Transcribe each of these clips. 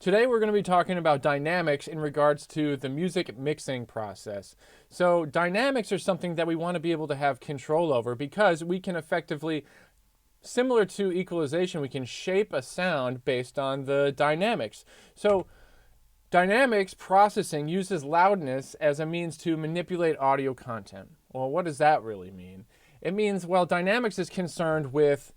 Today we're going to be talking about dynamics in regards to the music mixing process. So dynamics are something that we want to be able to have control over because we can effectively, similar to equalization, we can shape a sound based on the dynamics. So dynamics processing uses loudness as a means to manipulate audio content. Well, what does that really mean? It means, well, dynamics is concerned with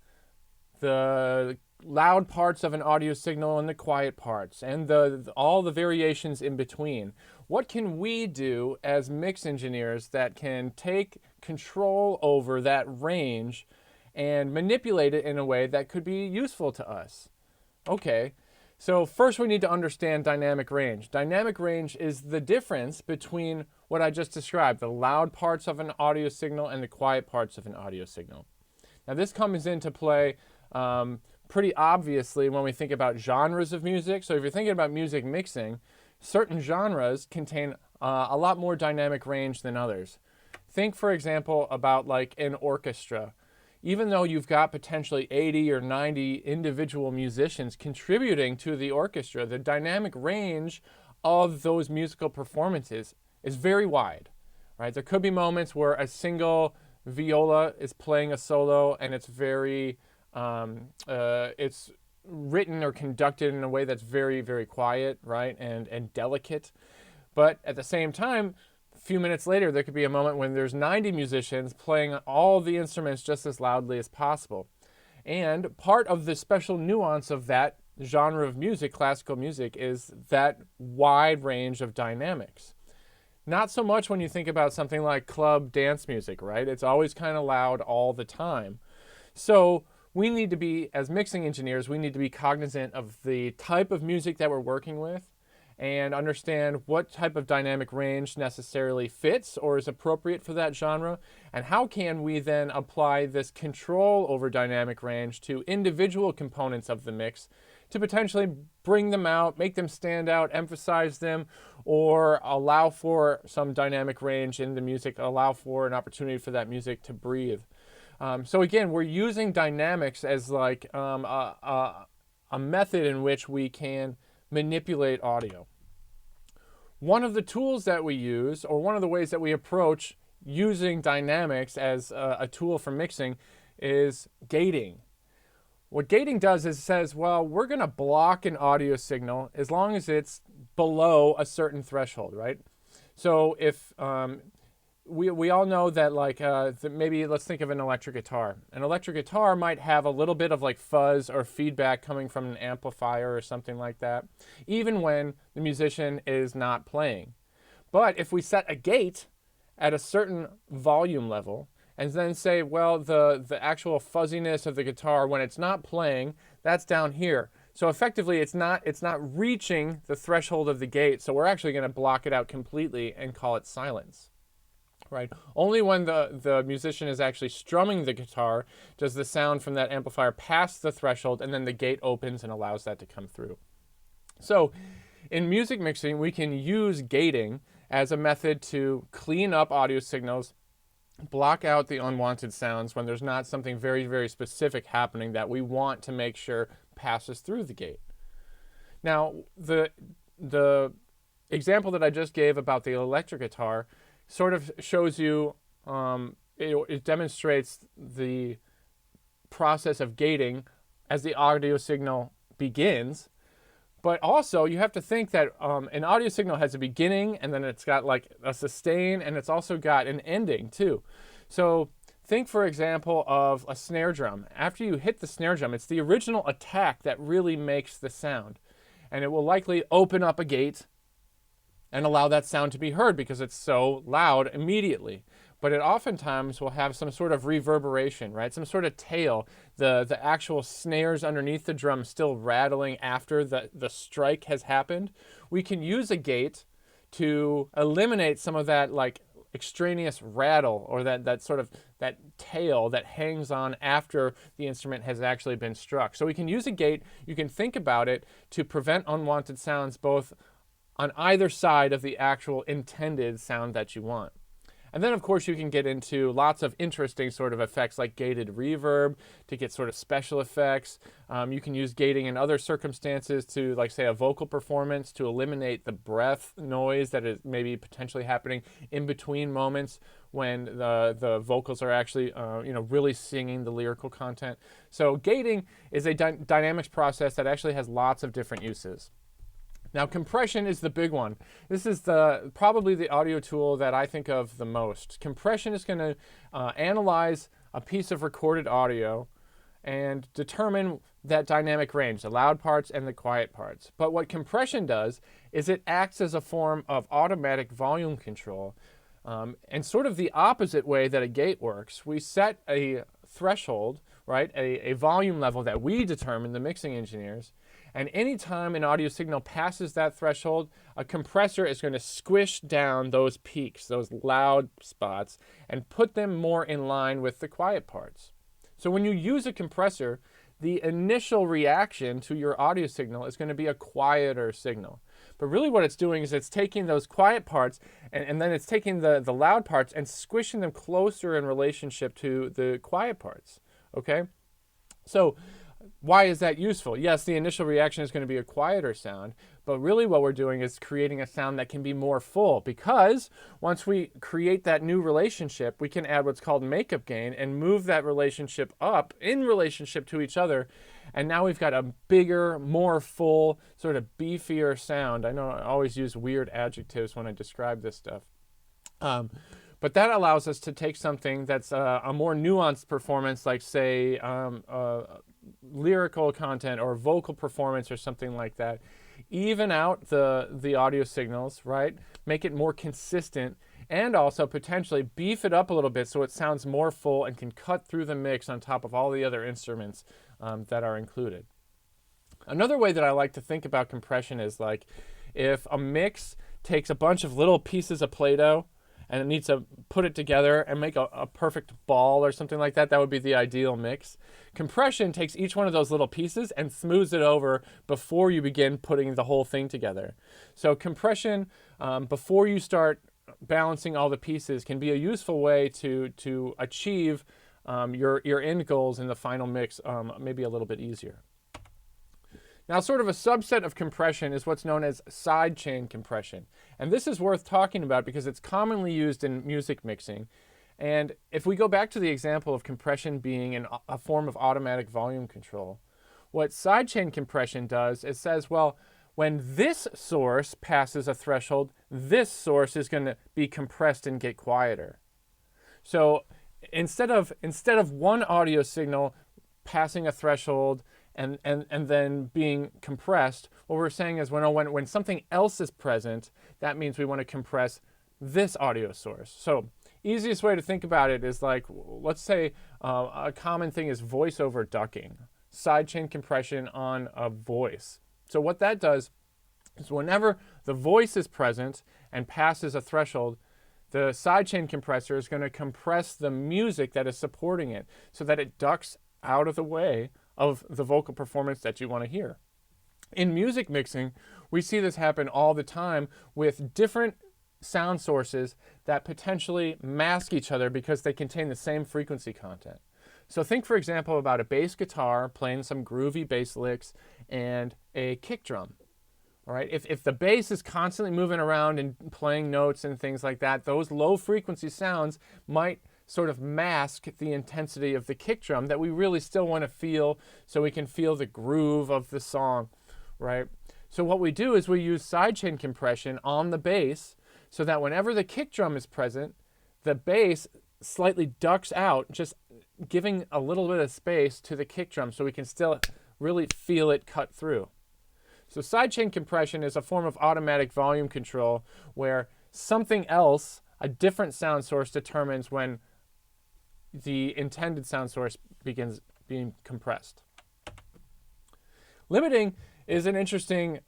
the loud parts of an audio signal and the quiet parts and all the variations in between. What can we do as mix engineers that can take control over that range and manipulate it in a way that could be useful to us? Okay, so first we need to understand dynamic range. Dynamic range is the difference between what I just described, the loud parts of an audio signal and the quiet parts of an audio signal. Now this comes into play pretty obviously when we think about genres of music. So if you're thinking about music mixing, certain genres contain a lot more dynamic range than others. Think, for example, about like an orchestra. Even though you've got potentially 80 or 90 individual musicians contributing to the orchestra, the dynamic range of those musical performances is very wide, right? There could be moments where a single viola is playing a solo and it's written or conducted in a way that's very, very quiet, right, and delicate. But at the same time, a few minutes later, there could be a moment when there's 90 musicians playing all the instruments just as loudly as possible. And part of the special nuance of that genre of music, classical music, is that wide range of dynamics. Not so much when you think about something like club dance music, right? It's always kind of loud all the time. So we need to be, as mixing engineers, we need to be cognizant of the type of music that we're working with and understand what type of dynamic range necessarily fits or is appropriate for that genre, and how can we then apply this control over dynamic range to individual components of the mix to potentially bring them out, make them stand out, emphasize them, or allow for some dynamic range in the music, allow for an opportunity for that music to breathe. So again, we're using dynamics as like a method in which we can manipulate audio. One of the tools that we use, or one of the ways that we approach using dynamics as a tool for mixing, is gating. What gating does is it says, well, we're going to block an audio signal as long as it's below a certain threshold, right? So if we all know that maybe let's think of an electric guitar. An electric guitar might have a little bit of like fuzz or feedback coming from an amplifier or something like that, even when the musician is not playing. But if we set a gate at a certain volume level and then say, well, the actual fuzziness of the guitar when it's not playing, that's down here. So effectively, it's not reaching the threshold of the gate, so we're actually going to block it out completely and call it silence. Right. Only when the musician is actually strumming the guitar does the sound from that amplifier pass the threshold, and then the gate opens and allows that to come through. So in music mixing, we can use gating as a method to clean up audio signals, block out the unwanted sounds when there's not something very, very specific happening that we want to make sure passes through the gate. Now, the example that I just gave about the electric guitar sort of shows you, it demonstrates the process of gating as the audio signal begins. But also, you have to think that an audio signal has a beginning, and then it's got like a sustain, and it's also got an ending too. So think, for example, of a snare drum. After you hit the snare drum, it's the original attack that really makes the sound. And it will likely open up a gate and allow that sound to be heard because it's so loud immediately. But it oftentimes will have some sort of reverberation, right? Some sort of tail, the actual snares underneath the drum still rattling after the strike has happened. We can use a gate to eliminate some of that like extraneous rattle or that sort of that tail that hangs on after the instrument has actually been struck. So we can use a gate. You can think about it to prevent unwanted sounds both on either side of the actual intended sound that you want. And then, of course, you can get into lots of interesting sort of effects like gated reverb to get sort of special effects. You can use gating in other circumstances to, like, say, a vocal performance to eliminate the breath noise that is maybe potentially happening in between moments when the vocals are actually, really singing the lyrical content. So gating is a dynamics process that actually has lots of different uses. Now, compression is the big one. This is probably the audio tool that I think of the most. Compression is going to analyze a piece of recorded audio and determine that dynamic range, the loud parts and the quiet parts. But what compression does is it acts as a form of automatic volume control. And sort of the opposite way that a gate works, we set a threshold, right, a volume level that we determine, the mixing engineers, and anytime an audio signal passes that threshold, a compressor is going to squish down those peaks, those loud spots, and put them more in line with the quiet parts. So when you use a compressor, the initial reaction to your audio signal is going to be a quieter signal. But really what it's doing is it's taking those quiet parts and then it's taking the loud parts and squishing them closer in relationship to the quiet parts. Okay? So why is that useful? Yes, the initial reaction is going to be a quieter sound, but really what we're doing is creating a sound that can be more full, because once we create that new relationship, we can add what's called makeup gain and move that relationship up in relationship to each other. And now we've got a bigger, more full, sort of beefier sound. I know I always use weird adjectives when I describe this stuff. But that allows us to take something that's a more nuanced performance, like, say, lyrical content or vocal performance or something like that, even out the audio signals, right? Make it more consistent, and also potentially beef it up a little bit so it sounds more full and can cut through the mix on top of all the other instruments that are included. Another way that I like to think about compression is like if a mix takes a bunch of little pieces of Play-Doh and it needs to put it together and make a perfect ball or something like that. That would be the ideal mix. Compression takes each one of those little pieces and smooths it over before you begin putting the whole thing together. So compression, before you start balancing all the pieces, can be a useful way to achieve your end goals in the final mix maybe a little bit easier. Now, sort of a subset of compression is what's known as sidechain compression. And this is worth talking about because it's commonly used in music mixing. And if we go back to the example of compression being a form of automatic volume control, what sidechain compression does is says, well, when this source passes a threshold, this source is going to be compressed and get quieter. So instead of one audio signal passing a threshold and then being compressed, what we're saying is when something else is present, that means we want to compress this audio source. So easiest way to think about it is like, let's say a common thing is voiceover ducking, sidechain compression on a voice. So what that does is whenever the voice is present and passes a threshold, the sidechain compressor is going to compress the music that is supporting it so that it ducks out of the way of the vocal performance that you want to hear. In music mixing, we see this happen all the time with different sound sources that potentially mask each other because they contain the same frequency content. So think, for example, about a bass guitar playing some groovy bass licks and a kick drum. All right, if the bass is constantly moving around and playing notes and things like that, those low frequency sounds might sort of mask the intensity of the kick drum that we really still want to feel, so we can feel the groove of the song, right? So what we do is we use sidechain compression on the bass so that whenever the kick drum is present, the bass slightly ducks out, just giving a little bit of space to the kick drum so we can still really feel it cut through. So sidechain compression is a form of automatic volume control where something else, a different sound source, determines when the intended sound source begins being compressed. Limiting is an interesting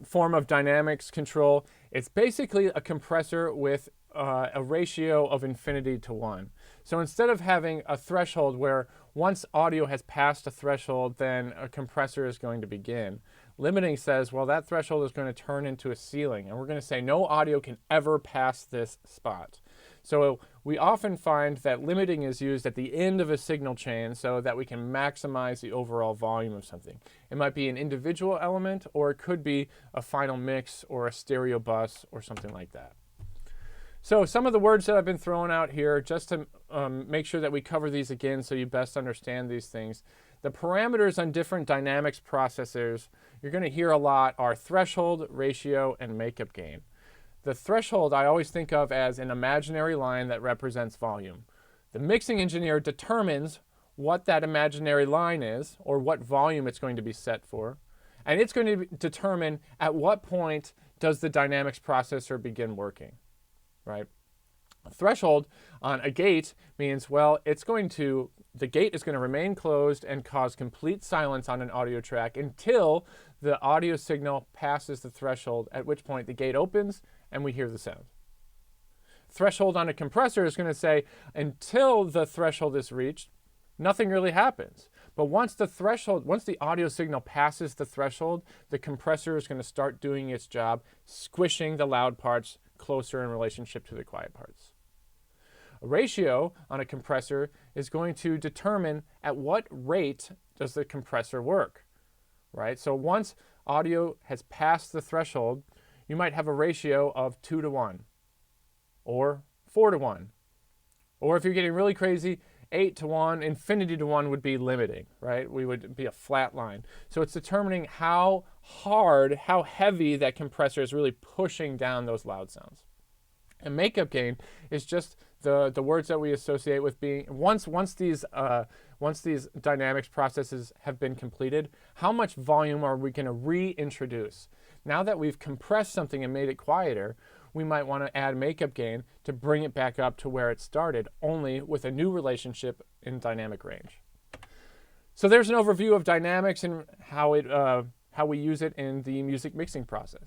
form of dynamics control. It's basically a compressor with a ratio of infinity to 1. So instead of having a threshold where once audio has passed a threshold, then a compressor is going to begin, limiting says, well, that threshold is going to turn into a ceiling, and we're going to say no audio can ever pass this spot. So we often find that limiting is used at the end of a signal chain so that we can maximize the overall volume of something. It might be an individual element, or it could be a final mix or a stereo bus or something like that. So some of the words that I've been throwing out here, just to make sure that we cover these again so you best understand these things. The parameters on different dynamics processors you're going to hear a lot are threshold, ratio, and makeup gain. The threshold I always think of as an imaginary line that represents volume. The mixing engineer determines what that imaginary line is, or what volume it's going to be set for, and it's going to determine at what point does the dynamics processor begin working, right? Threshold on a gate means, well, the gate is going to remain closed and cause complete silence on an audio track until the audio signal passes the threshold, at which point the gate opens and we hear the sound. Threshold on a compressor is going to say, until the threshold is reached, nothing really happens. But once the audio signal passes the threshold, the compressor is going to start doing its job, squishing the loud parts closer in relationship to the quiet parts. A ratio on a compressor is going to determine at what rate does the compressor work, right? So once audio has passed the threshold, you might have a ratio of 2:1 or 4:1. Or if you're getting really crazy, 8:1, infinity to 1 would be limiting, right? We would be a flat line. So it's determining how hard, how heavy that compressor is really pushing down those loud sounds. And makeup gain is just the words that we associate with being, once these dynamics processes have been completed, how much volume are we going to reintroduce? Now that we've compressed something and made it quieter, we might want to add makeup gain to bring it back up to where it started, only with a new relationship in dynamic range. So there's an overview of dynamics and how we use it in the music mixing process.